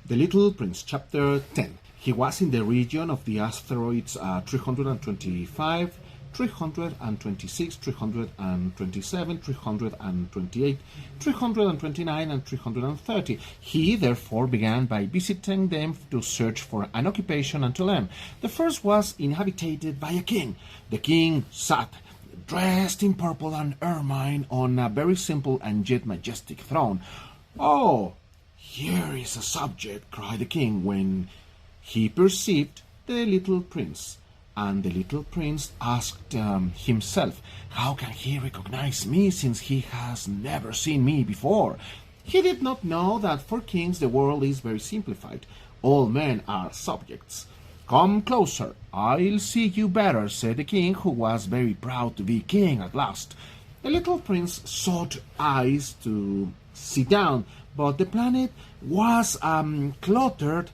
The Little Prince, Chapter 10. He was in the region of the asteroids 325, 326, 327, 328, 329, and 330. He therefore began by visiting them to search for an occupation and to learn. The first was inhabited by a king. The king sat dressed in purple and ermine on a very simple and yet majestic throne. "Oh, here is a subject," cried the king when he perceived the little prince. And the little prince asked himself, how can he recognize me since he has never seen me before? He did not know that for kings the world is very simplified. All men are subjects. "Come closer, I'll see you better," said the king, who was very proud to be king at last. The little prince sought eyes to sit down, but the planet was cluttered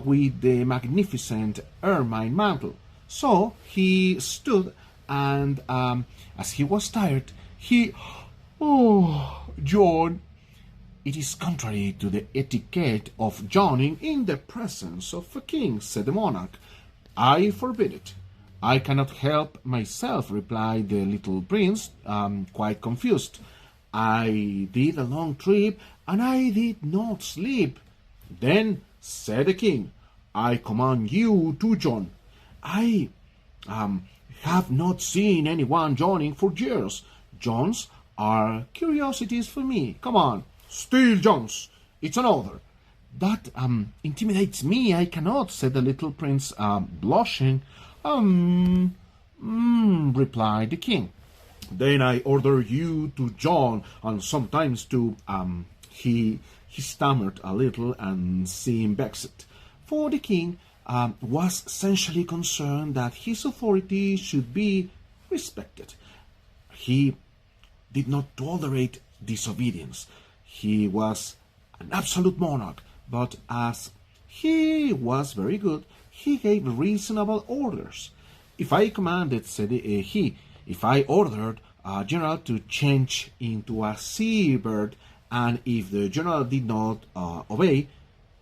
with the magnificent ermine mantle. So he stood, and as he was tired, "Oh, John, it is contrary to the etiquette of yawning in the presence of a king," said the monarch. "I forbid it." "I cannot help myself," replied the little prince, quite confused. "I did a long trip, and I did not sleep." "Then," said the king, "I command you to yawn. I have not seen anyone yawning for years. Yawns are curiosities for me. Come on, still yawns. It's an order." "That intimidates me. I cannot," said the little prince, blushing. Replied the king. "Then I order you to yawn, and sometimes to He stammered a little and seemed vexed, for the king was essentially concerned that his authority should be respected. He did not tolerate disobedience. He was an absolute monarch, but as he was very good, he gave reasonable orders. "If I commanded," said he, "if I ordered a general to change into a seabird, and if the general did not obey,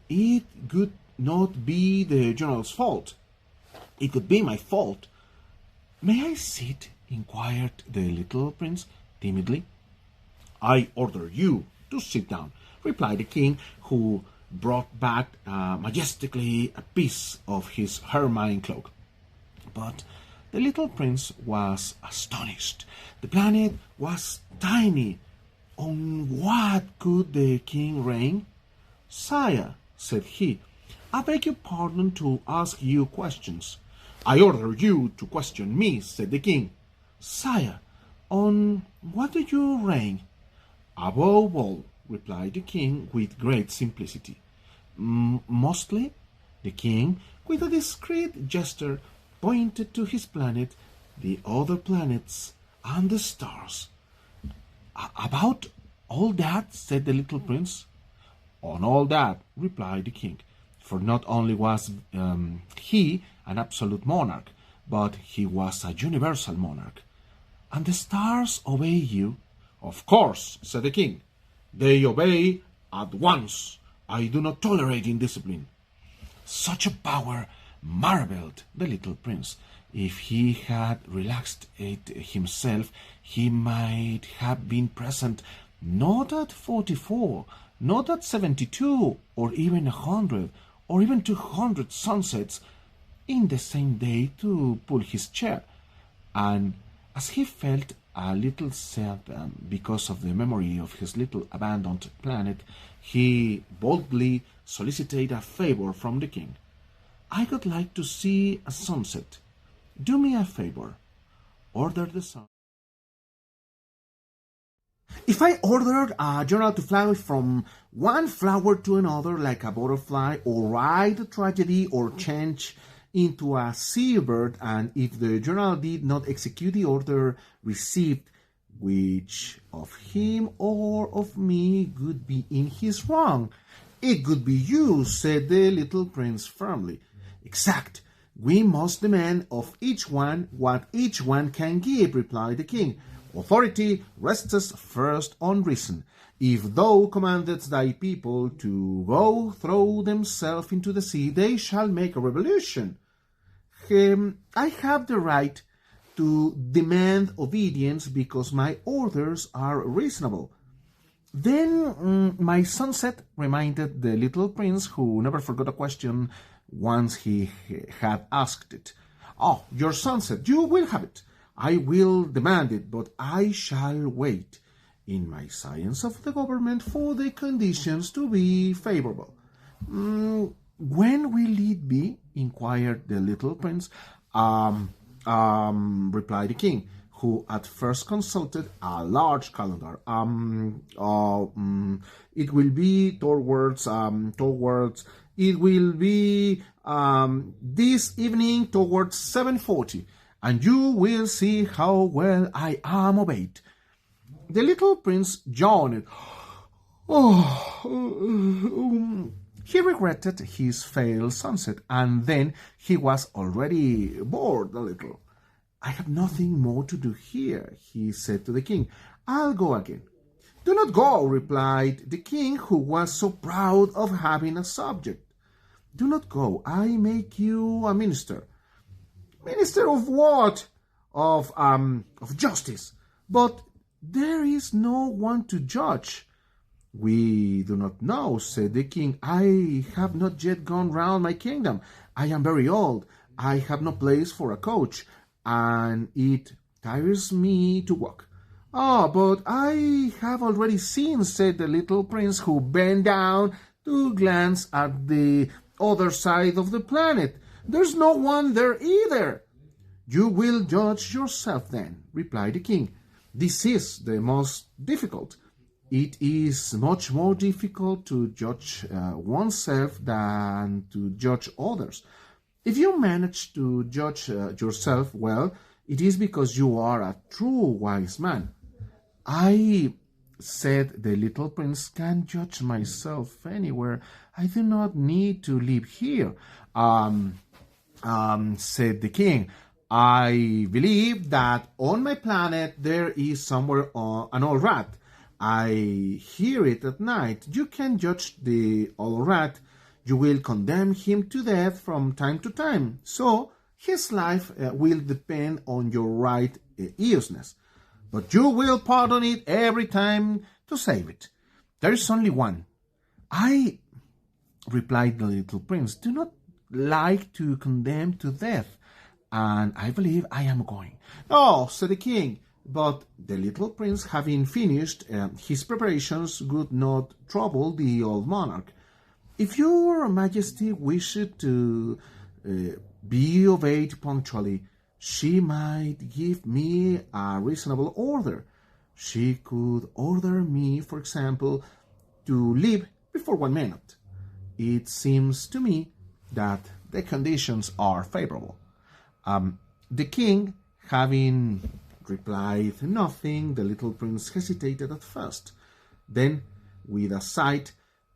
it could not be the general's fault. It could be my fault." "May I sit?" inquired the little prince timidly. "I order you to sit down," replied the king, who brought back majestically a piece of his ermine cloak. But the little prince was astonished. The planet was tiny. On what could the king reign? "Sire," said he, "I beg your pardon to ask you questions." "I order you to question me," said the king. "Sire, on what do you reign?" "Above all," replied the king with great simplicity. "Mostly?" The king, with a discreet gesture, pointed to his planet, the other planets, and the stars. "About all that?" said the little prince. "On all that," replied the king, for not only was he an absolute monarch, but he was a universal monarch. "And the stars obey you?" "Of course," said the king. "They obey at once. I do not tolerate indiscipline." Such a power marveled the little prince. If he had relaxed it himself, he might have been present not at 44, not at 72, or even 100, or even 200 sunsets in the same day to pull his chair. And as he felt a little sad because of the memory of his little abandoned planet, he boldly solicited a favor from the king. "I would like to see a sunset. Do me a favor. Order the sun." "If I ordered a general to fly from one flower to another like a butterfly, or write a tragedy, or change into a seabird, and if the general did not execute the order received, which of him or of me would be in his wrong?" "It would be you," said the little prince firmly. "Exact. We must demand of each one what each one can give," replied the king. "Authority rests first on reason. If thou commandest thy people to go throw themselves into the sea, they shall make a revolution. I have the right to demand obedience because my orders are reasonable. Then my sunset reminded the little prince, who never forgot a question once he had asked it. Oh, your sunset, you will have it. I will demand it, but I shall wait in my science of the government for the conditions to be favorable. When will it be? Inquired the little prince. Replied the king, who at first consulted a large calendar. It will be it will be this evening towards 7:40, and you will see how well I am obeyed. The little prince yawned. He regretted his failed sunset, and then he was already bored a little. I have nothing more to do here, he said to the king. I'll go again. Do not go, replied the king, who was so proud of having a subject. Do not go. I make you a minister. Minister of what? Of justice. But there is no one to judge. We do not know, said the king. I have not yet gone round my kingdom. I am very old. I have no place for a coach, and it tires me to walk. Ah, but I have already seen, said the little prince, who bent down to glance at the other side of the planet. There's no one there either. You will judge yourself then, replied the king. This is the most difficult. It is much more difficult to judge oneself than to judge others. If you manage to judge yourself well, it is because you are a true wise man. I, said the little prince, can judge myself anywhere. I do not need to live here. Said the king. I believe that on my planet there is somewhere an old rat. I hear it at night. You can judge the old rat. You will condemn him to death from time to time. So his life will depend on your right earnestness. But you will pardon it every time to save it. There is only one. I, replied the little prince, do not like to condemn to death, and I believe I am going. Oh, said the king, but the little prince, having finished his preparations, would not trouble the old monarch. If your majesty wished to be obeyed punctually, she might give me a reasonable order. She could order me, for example, to leave before 1 minute. It seems to me that the conditions are favorable. The king, having replied nothing, the little prince hesitated at first. Then, with a sigh,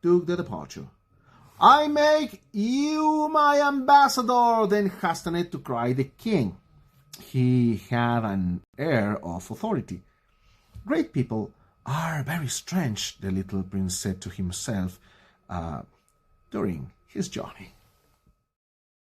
took the departure. I make you my ambassador, then hastened to cry the king. He had an air of authority. Great people are very strange, the little prince said to himself during his journey.